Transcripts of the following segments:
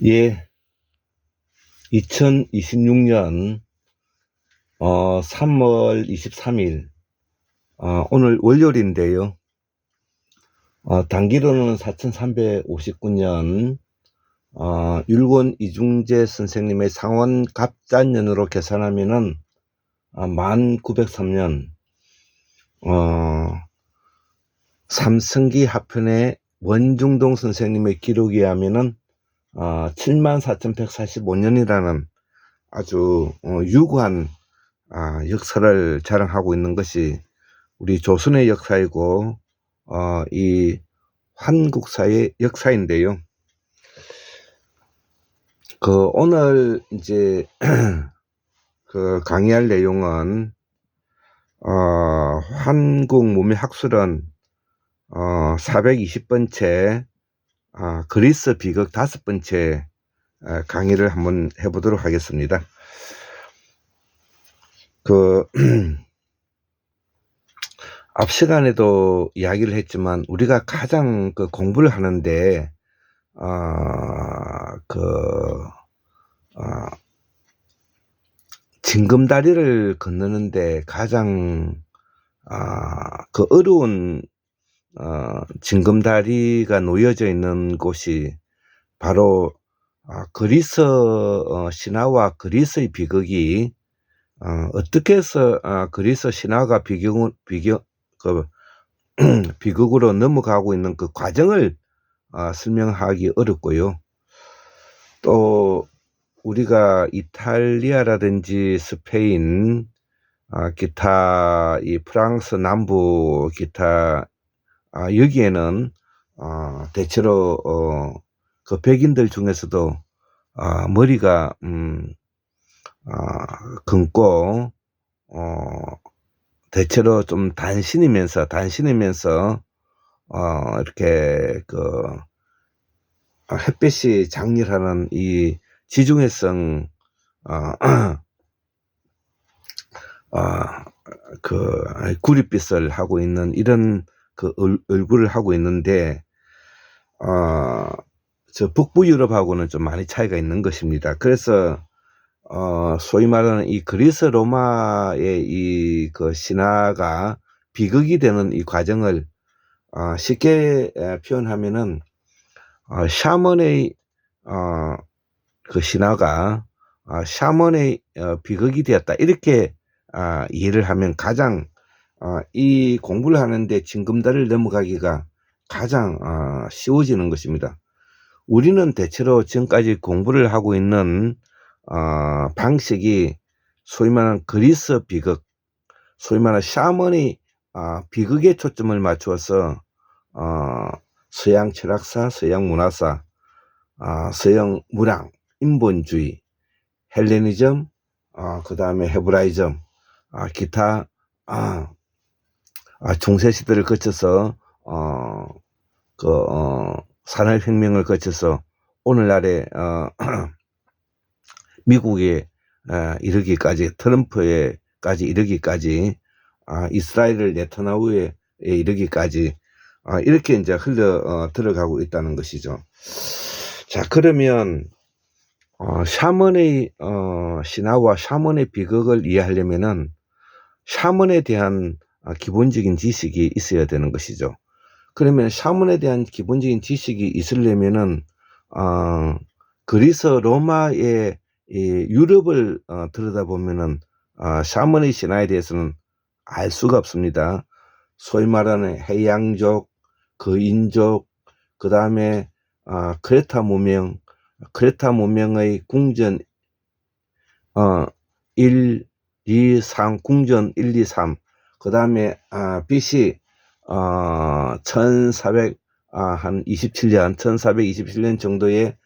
예, 2026년 3월 23일 오늘 월요일인데요. 단기로는 4359년 율곡 이중재 선생님의 상원 갑잔년으로 계산하면은 만 903년 삼성기 하편의 원중동 선생님의 기록에 의하면은 74,145년이라는 아주 유구한 역사를 자랑하고 있는 것이 우리 조선의 역사이고 이 한국사의 역사인데요. 오늘 이제 강의할 내용은 한국문명학술은 420번째 그리스 비극 5번째 강의를 한번 해보도록 하겠습니다. 앞 시간에도 이야기를 했지만 우리가 가장 공부를 하는데 징검다리를 건너는데 가장 어려운 징검다리가 놓여져 있는 곳이 바로 그리스 신화와 그리스의 비극이 어떻게 해서 그리스 신화가 비극으로 넘어가고 있는 그 과정을 설명하기 어렵고요. 또 우리가 이탈리아라든지 스페인, 기타 이 프랑스 남부 기타 여기에는 대체로 그 백인들 중에서도 머리가 검고 대체로 좀 단신이면서 이렇게 햇빛이 장렬하는 이 지중해성 구릿빛을 하고 있는 이런 얼굴을 하고 있는데 저 북부 유럽하고는 좀 많이 차이가 있는 것입니다. 그래서 소위 말하는 이 그리스 로마의 이 신화가 비극이 되는 이 과정을 쉽게 표현하면은 샤먼의 신화가 샤먼의 비극이 되었다, 이렇게 이해를 하면 가장 이 공부를 하는데 징검다리를 넘어가기가 가장 쉬워지는 것입니다. 우리는 대체로 지금까지 공부를 하고 있는 방식이 소위 말하는 그리스 비극, 소위 말하는 샤먼의 비극에 초점을 맞추어서 서양 철학사, 서양 문화사, 서양 문학, 인본주의, 헬레니즘, 그 다음에 헤브라이즘, 기타 중세 시대를 거쳐서 산업혁명을 거쳐서 오늘날의 미국에 이르기까지, 트럼프에까지 이르기까지, 이스라엘을 네타냐후에 이르기까지 이렇게 이제 들어가고 있다는 것이죠. 자, 그러면 샤먼의 신화와 샤먼의 비극을 이해하려면은 샤먼에 대한 기본적인 지식이 있어야 되는 것이죠. 그러면 샤먼에 대한 기본적인 지식이 있으려면은 그리스 로마의 유럽을 들여다보면은 샤먼의 신화에 대해서는 알 수가 없습니다. 소위 말하는 해양족, 거인족, 그 다음에 크레타 문명의 궁전 1, 2, 3, 궁전 1, 2, 3, 그 다음에 BC 1427년 정도의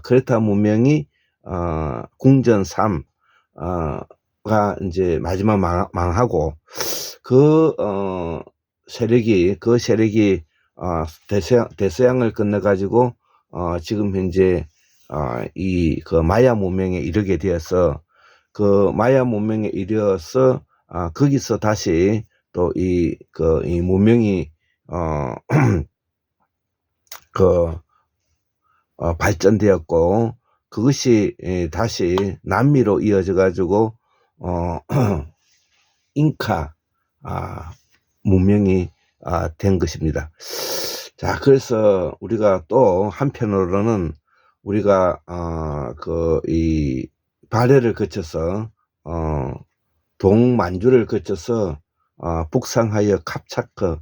크레타 문명이 궁전 3 가 이제 마지막 망하고 그 세력이 대서양을 건너 가지고 지금 현재 이 마야 문명에 이르게 되어서 그 마야 문명에 이르어서 거기서 다시 또 이 문명이 발전되었고, 그것이 다시 남미로 이어져 가지고 잉카 문명이 된 것입니다. 자, 그래서 우리가 또 한편으로는 우리가 이 발해를 거쳐서 동만주를 거쳐서 북상하여 캅차크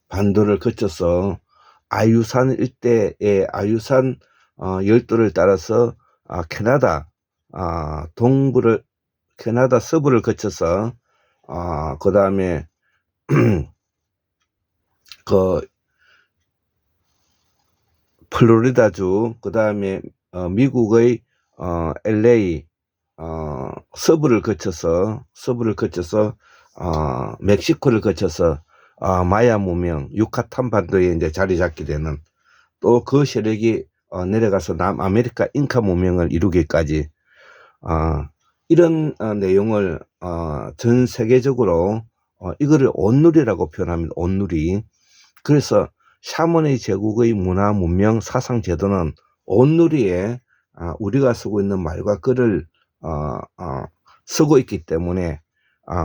반도를 거쳐서 아유산 일대의 아유산 열도를 따라서 캐나다 캐나다 서부를 거쳐서 그 다음에 그 플로리다주, 그 다음에 미국의 LA 서부를 거쳐서 멕시코를 거쳐서 마야 문명 유카탄 반도에 이제 자리 잡게 되는, 또 그 세력이 내려가서 남아메리카 잉카 문명을 이루기까지 이런 내용을 전 세계적으로 이거를 온누리라고 표현합니다. 온누리. 그래서 샤머니 제국의 문화, 문명, 사상, 제도는 온누리에 우리가 쓰고 있는 말과 글을 쓰고 있기 때문에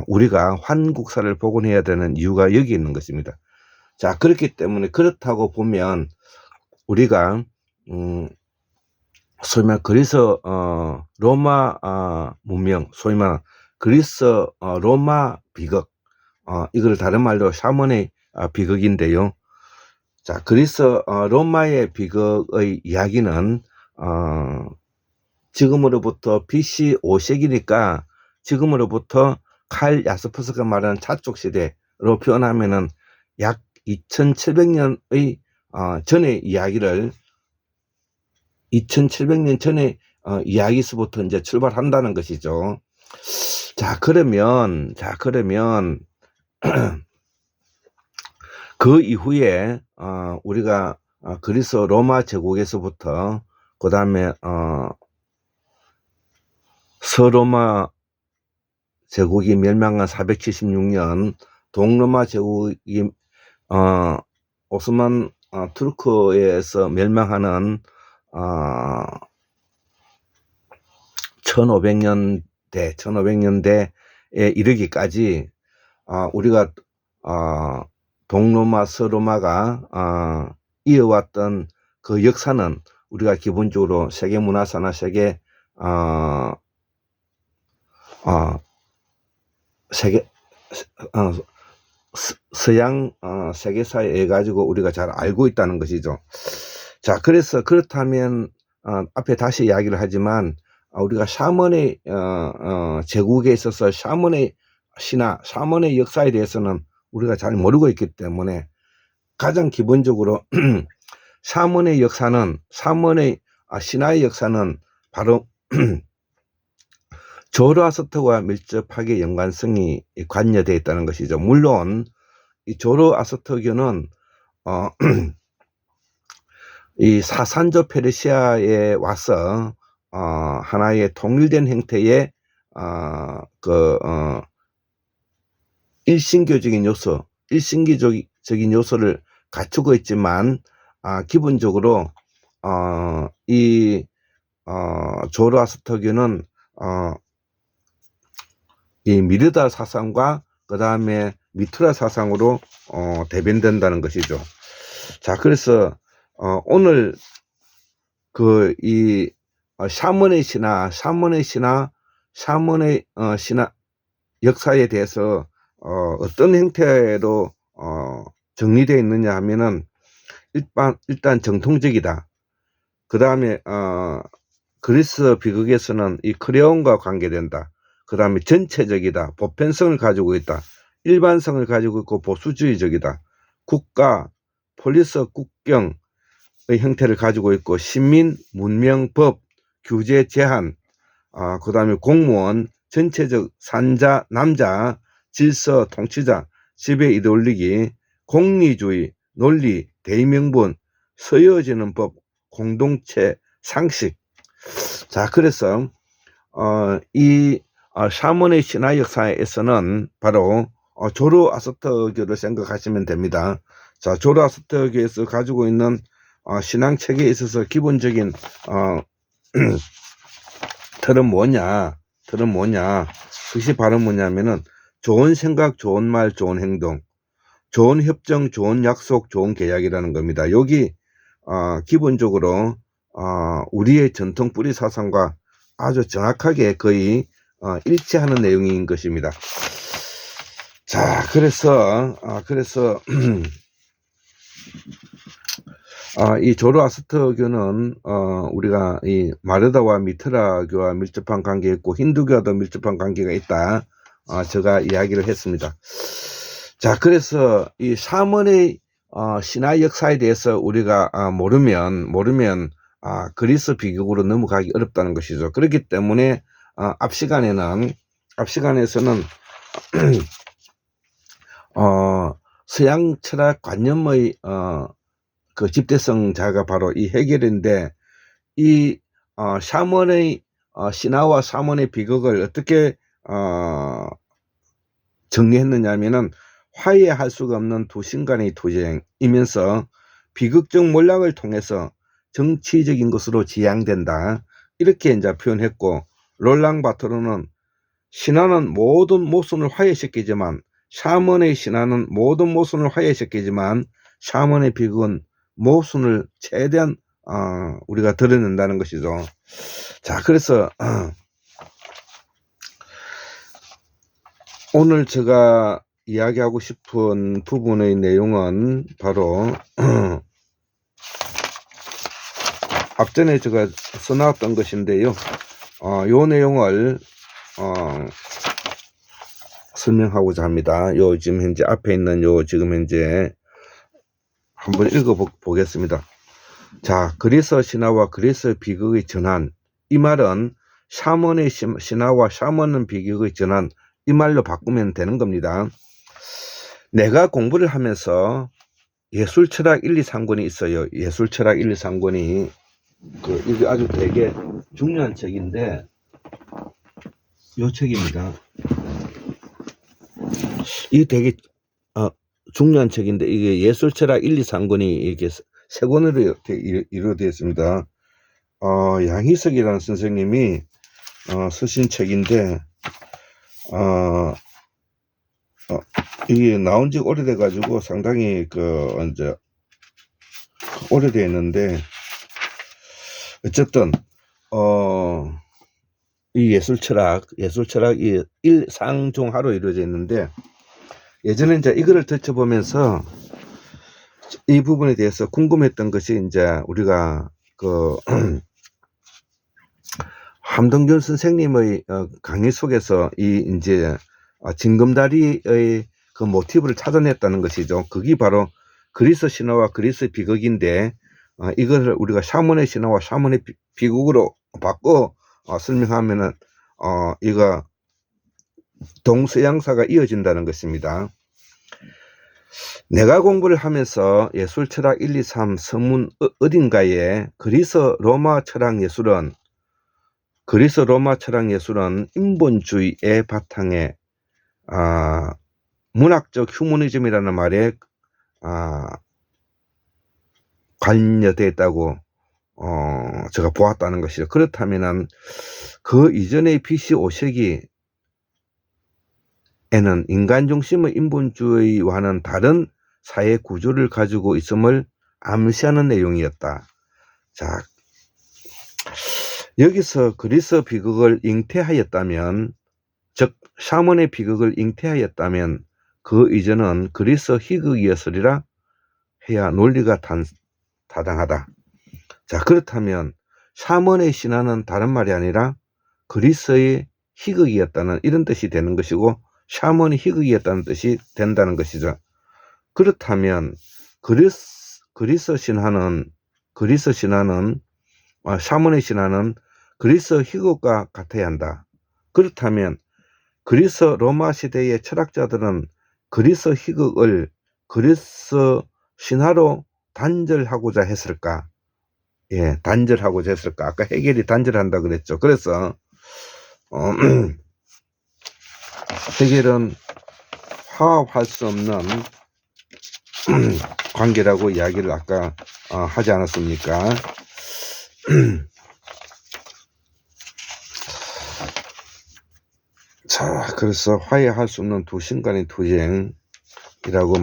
우리가 한국사를 복원해야 되는 이유가 여기 있는 것입니다. 자, 그렇기 때문에 그렇다고 보면 우리가 소위 말하는 그리스 로마 문명, 소위 말하는 그리스 로마 비극, 이걸 다른 말로 샤먼의 비극인데요. 자, 그리스 로마의 비극의 이야기는 지금으로부터 BC 5세기니까 지금으로부터 칼 야스퍼스가 말하는 차쪽 시대로 표현하면은 약 2700년의 전의 이야기를 2700년 전의 이야기서부터 이제 출발한다는 것이죠. 자, 그러면 그 이후에 우리가 그리스 로마 제국에서부터 그 다음에 서로마 제국이 멸망한 476년 동로마 제국이 오스만 투르크에서 멸망하는 1500년대에 이르기까지 우리가 동로마 서로마가 이어왔던 그 역사는 우리가 기본적으로 세계문화사나 서양 세계사에 가지고 우리가 잘 알고 있다는 것이죠. 자, 그래서 그렇다면 앞에 다시 이야기를 하지만 우리가 샤먼의 제국에 있어서 샤먼의 신화, 샤먼의 역사에 대해서는 우리가 잘 모르고 있기 때문에 가장 기본적으로 샤먼의 역사는, 샤먼의 신화의 역사는 바로 조로아스터와 밀접하게 연관성이 관여되어 있다는 것이죠. 물론 이 조로아스터교는 이 사산조 페르시아에 와서 하나의 통일된 형태의 일신교적인 요소를 갖추고 있지만 기본적으로 이 조로아스터교는 이 미르다 사상과 그 다음에 미투라 사상으로 대변된다는 것이죠. 자, 그래서 오늘 이 샤먼의 신화 역사에 대해서 어떤 형태로 정리되어 있느냐 하면은 일단 정통적이다. 그 다음에 그리스 비극에서는 이 크레온과 관계된다. 그 다음에 전체적이다. 보편성을 가지고 있다. 일반성을 가지고 있고 보수주의적이다. 국가, 폴리스 국경의 형태를 가지고 있고 시민, 문명, 법, 규제, 제한, 그 다음에 공무원, 전체적 산자, 남자, 질서, 통치자, 지배 이데올로기, 공리주의, 논리, 대의명분, 서여지는 법, 공동체, 상식. 자, 그래서 이 샤먼의 신화 역사에서는 바로 조로아스터교를 생각하시면 됩니다. 자, 조로아스터교에서 가지고 있는 신앙 체계에 있어서 기본적인 틀은 뭐냐? 그것이 바로 뭐냐면은 좋은 생각, 좋은 말, 좋은 행동, 좋은 협정, 좋은 약속, 좋은 계약이라는 겁니다. 여기 기본적으로 우리의 전통 뿌리 사상과 아주 정확하게 거의 일치하는 내용인 것입니다. 자, 그래서 이 조로아스터교는 우리가 이 마르다와 미트라교와 밀접한 관계가 있고 힌두교와도 밀접한 관계가 있다. 제가 이야기를 했습니다. 자, 그래서 이 사먼의 신화 역사에 대해서 우리가 모르면 그리스 비극으로 넘어가기 어렵다는 것이죠. 그렇기 때문에 앞 시간에서는 서양 철학 관념의 그 집대성자가 바로 이 헤겔인데, 이 샤먼의 신화와 샤먼의 비극을 어떻게 정리했느냐면은 화해할 수가 없는 두 신간의 투쟁이면서 비극적 몰락을 통해서 정치적인 것으로 지향된다, 이렇게 이제 표현했고, 롤랑 바토르는 신화는 모든 모순을 화해시키지만, 샤먼의 신화는 모든 모순을 화해시키지만 샤먼의 비극은 모순을 최대한 우리가 드러낸다는 것이죠. 자, 그래서 오늘 제가 이야기하고 싶은 부분의 내용은 바로 앞전에 제가 써놨던 것인데요. 요 내용을 설명하고자 합니다. 요 지금 현재 앞에 있는 요 지금 현재 한번 읽어보겠습니다. 자, 그리스 신화와 그리스 비극의 전환. 이 말은 샤먼의 신화와 샤먼의 비극의 전환, 이 말로 바꾸면 되는 겁니다. 내가 공부를 하면서 예술철학 1, 2, 3권이 있어요. 예술철학 1, 2, 3권이 이게 아주 되게 중요한 책인데, 요 책입니다. 이게 되게 중요한 책인데, 이게 예술철학 1, 2, 3권이 이렇게 세 권으로 이루어되어 있습니다. 양희석이라는 선생님이 쓰신 책인데, 이게 나온 지 오래돼 가지고 상당히 이제 오래되어 있는데, 어쨌든 이 예술철학이 1상종하로 이루어져 있는데, 예전에 이제 이거를 펼쳐보면서 이 부분에 대해서 궁금했던 것이, 이제 우리가 함동균 선생님의 강의 속에서 이 이제 징검다리의 그 모티브를 찾아냈다는 것이죠. 그게 바로 그리스 신화와 그리스 비극인데, 이걸 우리가 샤먼의 신화와 샤먼의 비극으로 바꿔 설명하면은 이거 동서양사가 이어진다는 것입니다. 내가 공부를 하면서 예술철학 1, 2, 3 서문 어딘가에 그리스 로마 철학 예술은 인본주의의 바탕에 문학적 휴머니즘이라는 말에 관여되어 있다고 제가 보았다는 것이죠. 그렇다면은 그 이전의 BC 5세기에는 인간 중심의 인본주의와는 다른 사회 구조를 가지고 있음을 암시하는 내용이었다. 자, 여기서 그리스 비극을 잉태하였다면, 즉 샤먼의 비극을 잉태하였다면 그 이전은 그리스 희극이었으리라 해야 논리가 타당하다. 자, 그렇다면 샤먼의 신화는 다른 말이 아니라 그리스의 희극이었다는 이런 뜻이 되는 것이고, 샤먼이 희극이었다는 뜻이 된다는 것이죠. 그렇다면 그리스 신화는 샤먼의 신화는 그리스 희극과 같아야 한다. 그렇다면 그리스 로마 시대의 철학자들은 그리스 희극을 그리스 신화로 단절하고자 했을까? 예, 단절하고자 했을까? 아까 헤겔이 단절한다 그랬죠. 그래서 헤겔은 화합할 수 없는 관계라고 이야기를 아까 하지 않았습니까? 자, 그래서 화해할 수 없는 두 신간의 투쟁이라고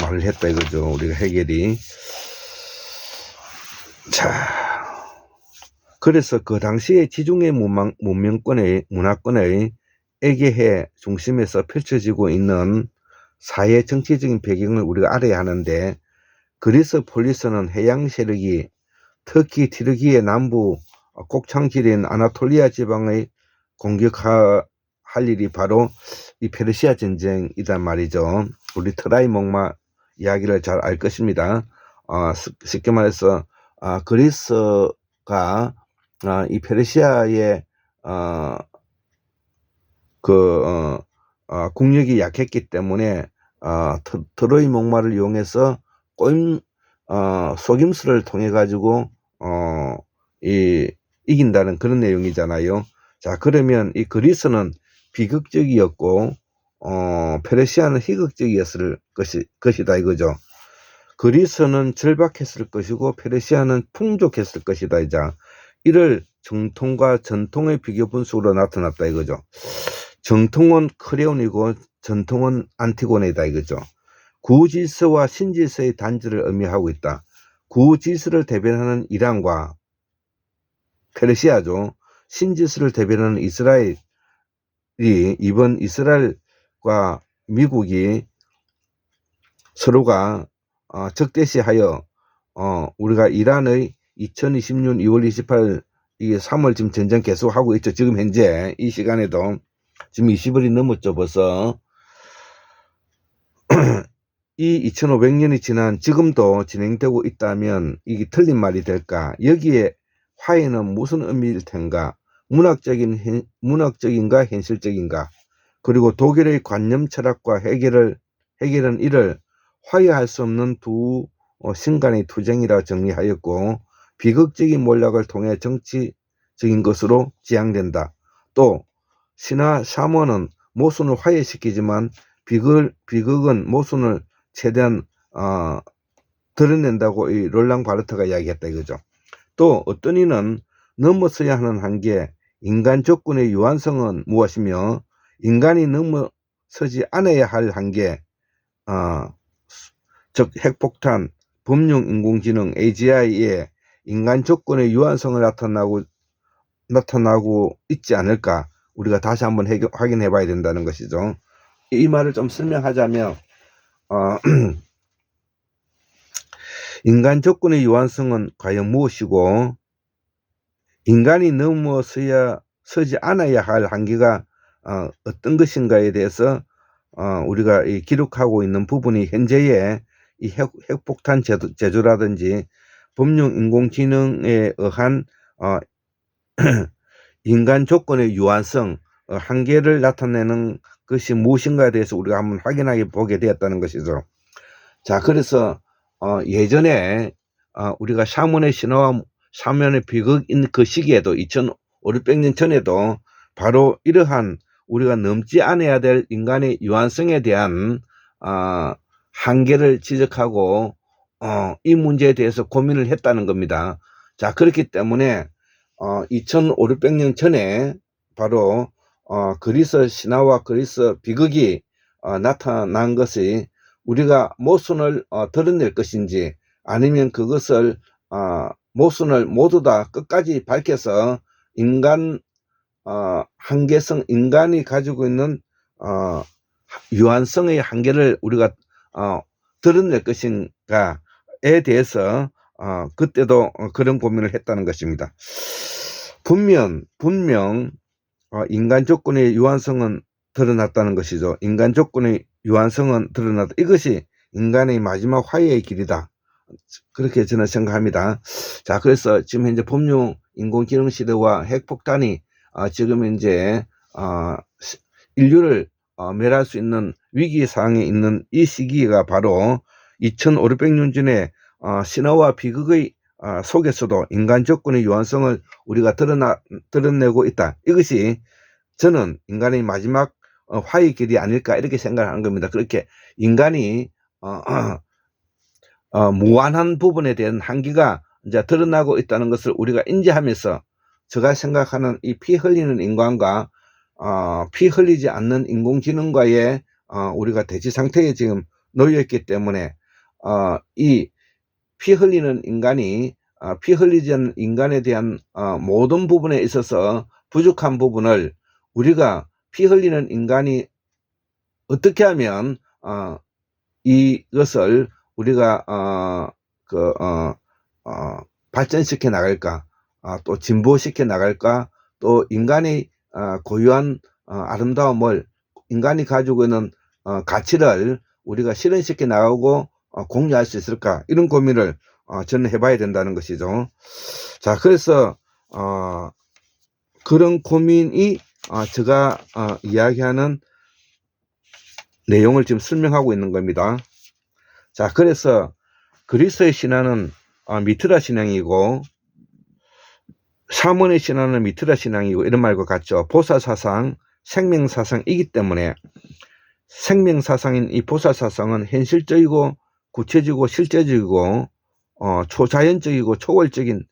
말을 했다 이거죠. 우리가 해결이. 자, 그래서 그 당시에 지중해 문화권의 에게해 중심에서 펼쳐지고 있는 사회 정치적인 배경을 우리가 알아야 하는데, 그리스 폴리스는 해양 세력이 특히 튀르키예 남부 곡창지대인 아나톨리아 지방의 공격할 일이 바로 이 페르시아 전쟁이란 말이죠. 우리 트라이 목마 이야기를 잘 알 것입니다. 쉽게 말해서 그리스가 이 페르시아의 국력이 약했기 때문에 트로이 목마를 이용해서 속임수를 통해 가지고 이긴다는 그런 내용이잖아요. 자, 그러면 이 그리스는 비극적이었고 페르시아는 희극적이었을 것이다 이거죠. 그리스는 절박했을 것이고 페르시아는 풍족했을 것이다 이자. 이를 정통과 전통의 비교 분석으로 나타났다 이거죠. 정통은 크레온이고 전통은 안티고네다 이거죠. 구질서와 신질서의 단절을 의미하고 있다. 구질서를 대변하는 이란과 페르시아죠. 신질서를 대변하는 이스라엘이, 이번 이스라엘과 미국이 서로가 적대시하여 우리가 이란의 2020년 2월 28일 이게 3월 지금 전쟁 계속하고 있죠. 지금 현재 이 시간에도 지금 20일이 넘었죠 벌써. 이 2500년이 지난 지금도 진행되고 있다면 이게 틀린 말이 될까? 여기에 화해는 무슨 의미일 텐가? 문학적인가 현실적인가? 그리고 독일의 관념 철학과 해결은 이를 화해할 수 없는 두 신간의 투쟁이라 정리하였고, 비극적인 몰락을 통해 정치적인 것으로 지향된다. 또 신화 샤머는 모순을 화해시키지만 비극은 모순을 최대한 드러낸다고 이 롤랑 바르트가 이야기했다 이거죠. 또 어떤 이는 넘어서야 하는 한계, 인간 조건의 유한성은 무엇이며 인간이 넘어서지 않아야 할 한계, 즉 핵폭탄, 범용 인공지능 AGI의 인간 조건의 유한성을 나타나고 있지 않을까? 우리가 다시 한번 확인해 봐야 된다는 것이죠. 이 말을 좀 설명하자면 인간 조건의 유한성은 과연 무엇이고 인간이 넘어서지 않아야 할 한계가 어떤 것인가에 대해서 우리가 기록하고 있는 부분이 현재의 이 핵폭탄 제조라든지 범용 인공지능에 의한 인간 조건의 유한성, 한계를 나타내는 것이 무엇인가에 대해서 우리가 한번 확인하게 보게 되었다는 것이죠. 자, 그래서 예전에 우리가 샤먼의 신화와 샤먼의 비극인 그 시기에도 2500년 전에도 바로 이러한 우리가 넘지 않아야 될 인간의 유한성에 대한 한계를 지적하고 이 문제에 대해서 고민을 했다는 겁니다. 자, 그렇기 때문에 2500년 전에 바로 그리스 신화와 그리스 비극이 나타난 것이 우리가 모순을 드러낼 것인지 아니면 그것을 모순을 모두 다 끝까지 밝혀서 인간 한계성, 인간이 가지고 있는 유한성의 한계를 우리가 드러낼 것인가에 대해서 그때도 그런 고민을 했다는 것입니다. 분명 인간 조건의 유한성은 드러났다는 것이죠. 인간 조건의 유한성은 드러났다. 이것이 인간의 마지막 화해의 길이다. 그렇게 저는 생각합니다. 자, 그래서 지금 현재 범용 인공지능 시대와 핵폭탄이 지금 현재 인류를 멸할 수 있는 위기 상황에 있는 이 시기가 바로 2500년 전에 신화와 비극의 속에서도 인간 조건의 유한성을 우리가 드러내고 있다. 이것이 저는 인간의 마지막 화해의 길이 아닐까 이렇게 생각하는 겁니다. 그렇게 인간이 무한한 부분에 대한 한계가 이제 드러나고 있다는 것을 우리가 인지하면서 제가 생각하는 이 피 흘리는 인간과 피 흘리지 않는 인공지능과의 우리가 대치 상태에 지금 놓여 있기 때문에 이 피 흘리는 인간이 피 흘리지 않는 인간에 대한 모든 부분에 있어서 부족한 부분을 우리가 피 흘리는 인간이 어떻게 하면 이것을 우리가 발전시켜 나갈까, 또 진보시켜 나갈까, 또 인간이 고유한 아름다움을, 인간이 가지고 있는 가치를 우리가 실현시켜 나가고 공유할 수 있을까, 이런 고민을 저는 해봐야 된다는 것이죠. 자, 그래서 그런 고민이 제가 이야기하는 내용을 지금 설명하고 있는 겁니다. 자, 그래서 그리스의 신화는 미트라 신앙이고, 샤먼의 신화는 미트라 신앙이고, 이런 말과 같죠. 보살사상, 생명사상이기 때문에 생명사상인 이 보살사상은 현실적이고 구체적이고 실제적이고 초자연적이고 초월적인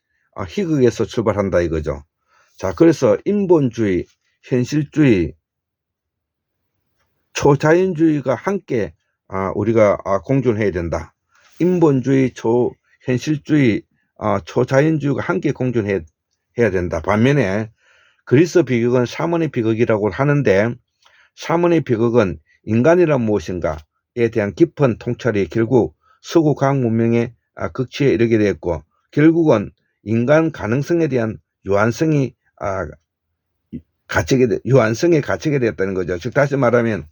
희극에서 출발한다 이거죠. 자, 그래서 인본주의, 현실주의, 초자연주의가 함께 우리가 공존해야 된다. 인본주의, 현실주의, 초자연주의가 함께 공존해야 된다. 반면에 그리스 비극은 샤먼의 비극이라고 하는데, 샤먼의 비극은 인간이란 무엇인가에 대한 깊은 통찰이 결국 서구 과학 문명의 극치에 이르게 되었고, 결국은 인간 가능성에 대한 유한성이 갇히게 되었다는 거죠. 즉 다시 말하면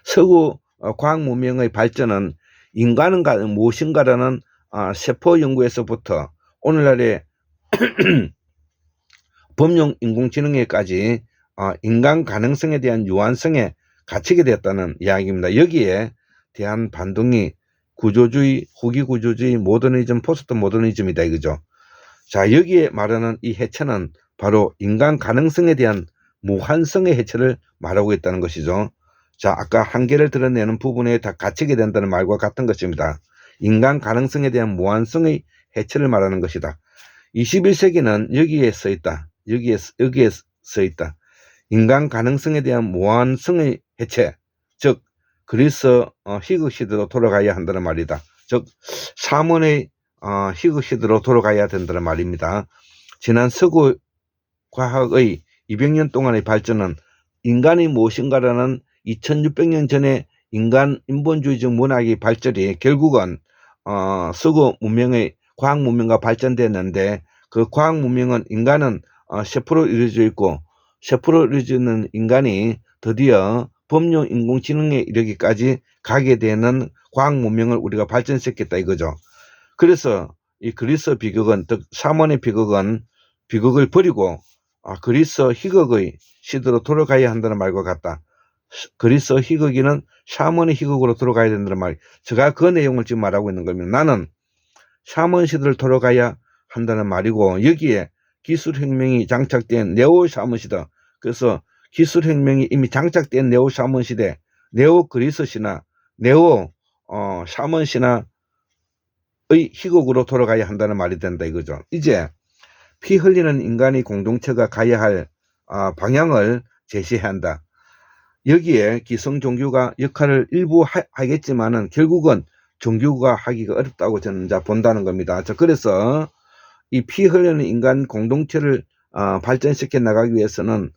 서구 과학 문명의 발전은 인간은 무엇인가라는 세포 연구에서부터 오늘날의 범용 인공지능에까지 인간 가능성에 대한 유한성에 갇히게 되었다는 이야기입니다. 여기에 대한 반동이 구조주의, 후기 구조주의, 모더니즘, 포스트 모더니즘이다 이거죠. 자, 여기에 말하는 이 해체는 바로 인간 가능성에 대한 무한성의 해체를 말하고 있다는 것이죠. 자, 아까 한계를 드러내는 부분에 다 갇히게 된다는 말과 같은 것입니다. 인간 가능성에 대한 무한성의 해체를 말하는 것이다. 21세기는 여기에 써 있다. 여기에 써 있다. 인간 가능성에 대한 무한성의 해체, 즉 그리스 희극 시대로 돌아가야 한다는 말이다. 즉 샤먼의 희극 시대로 돌아가야 된다는 말입니다. 지난 서구 과학의 200년 동안의 발전은 인간이 무엇인가라는 2600년 전에 인본주의적 문학의 발전이 결국은 서구 문명의 과학 문명과 발전됐는데, 그 과학 문명은 인간은 셰프로 이루어져 있고, 셰프로 이루어져 있는 인간이 드디어 범용 인공지능에 이르기까지 가게 되는 과학 문명을 우리가 발전시켰다 이거죠. 그래서 이 그리스 비극은, 즉 샤먼의 비극은 비극을 버리고 그리스 희극의 시대로 돌아가야 한다는 말과 같다. 그리스 희극이는 샤먼의 희극으로 돌아가야 된다는 말. 제가 그 내용을 지금 말하고 있는 겁니다. 나는 샤먼 시대를 돌아가야 한다는 말이고, 여기에 기술혁명이 장착된 네오 샤먼 시대, 그래서 기술혁명이 이미 장착된 네오 샤먼 시대, 네오 그리스 신화, 네오 샤먼 신화의 희극으로 돌아가야 한다는 말이 된다 이거죠. 이제 피 흘리는 인간의 공동체가 가야 할 방향을 제시해야 한다. 여기에 기성 종교가 역할을 일부 하겠지만은 결국은 종교가 하기가 어렵다고 저는 본다는 겁니다. 그래서 이 피 흘리는 인간 공동체를 발전시켜 나가기 위해서는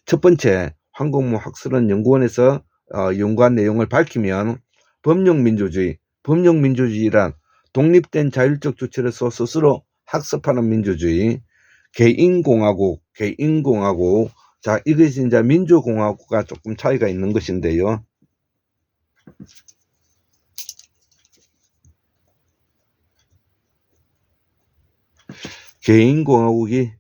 첫 번째, 황공무 학술원 연구원에서 연구한 내용을 밝히면 법령민주주의란 독립된 자율적 주체로서 스스로 학습하는 민주주의, 개인공화국, 자, 이것이 이제 민주공화국과 조금 차이가 있는 것인데요. 개인공화국이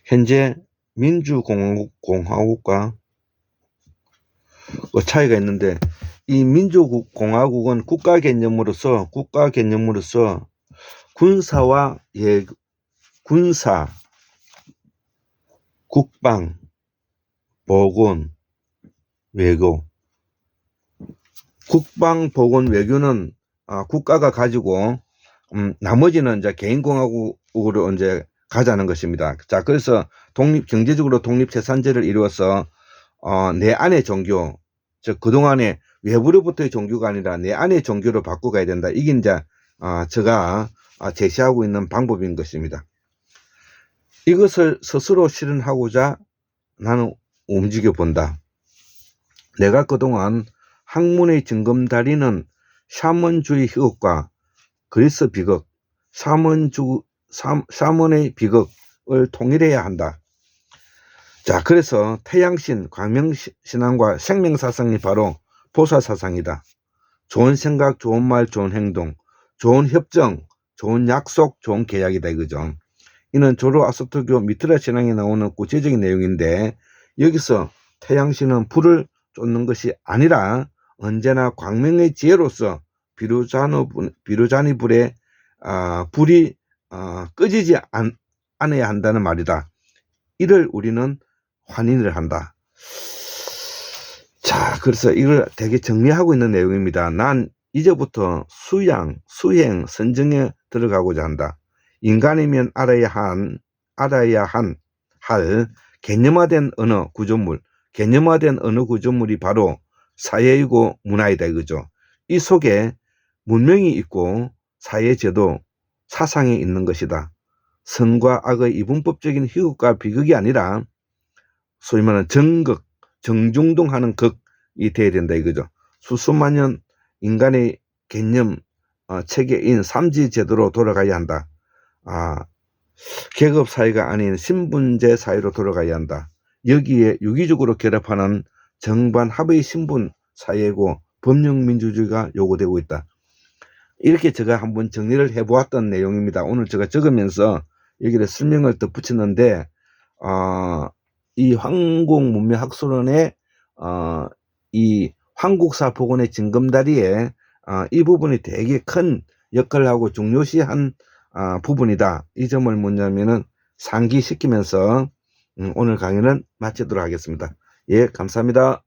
현재 민주공화국과 차이가 있는데, 이 민주공화국은 국가 개념으로서 군사와 군사, 국방, 보건, 외교, 국방, 보건, 외교는 국가가 가지고 나머지는 이제 개인공화국으로 이제 가자는 것입니다. 자, 그래서 경제적으로 독립재산제를 이루어서 내 안의 종교, 즉 그동안에 외부로부터의 종교가 아니라 내 안의 종교로 바꿔가야 된다. 이게 이제 제가 제시하고 있는 방법인 것입니다. 이것을 스스로 실현하고자 나는 움직여 본다. 내가 그동안 학문의 징검다리는 샤먼주의 희극과 그리스 비극, 샤먼의 비극을 통일해야 한다. 자, 그래서 태양신, 광명신앙과 생명사상이 바로 보살사상이다. 좋은 생각, 좋은 말, 좋은 행동, 좋은 협정, 좋은 약속, 좋은 계약이다 이거죠. 이는 조로아스토교 미트라 신앙에 나오는 구체적인 내용인데, 여기서 태양신은 불을 쫓는 것이 아니라 언제나 광명의 지혜로서 비루자니 불에 불이 꺼지지 않아야 한다는 말이다. 이를 우리는 환인을 한다. 자, 그래서 이걸 되게 정리하고 있는 내용입니다. 난 이제부터 수양, 수행, 선정에 들어가고자 한다. 인간이면 알아야 할 개념화된 언어 구조물, 개념화된 언어 구조물이 바로 사회이고 문화이다 이거죠. 이 속에 문명이 있고 사회제도, 사상이 있는 것이다. 선과 악의 이분법적인 희극과 비극이 아니라 소위 말하는 정극, 정중동하는 극이 돼야 된다 이거죠. 수수만 년 인간의 개념 체계인 삼지제도로 돌아가야 한다. 계급 사회가 아닌 신분제 사회로 돌아가야 한다. 여기에 유기적으로 결합하는 정반합의 신분 사회고 법령민주주의가 요구되고 있다. 이렇게 제가 한번 정리를 해보았던 내용입니다. 오늘 제가 적으면서 여기에 설명을 덧붙였는데 이 황공문명학술원의 이 황국사 복원의 징검다리에 이 부분이 되게 큰 역할을 하고 중요시한 부분이다. 이 점을 뭐냐면은 상기시키면서 오늘 강의는 마치도록 하겠습니다. 예, 감사합니다.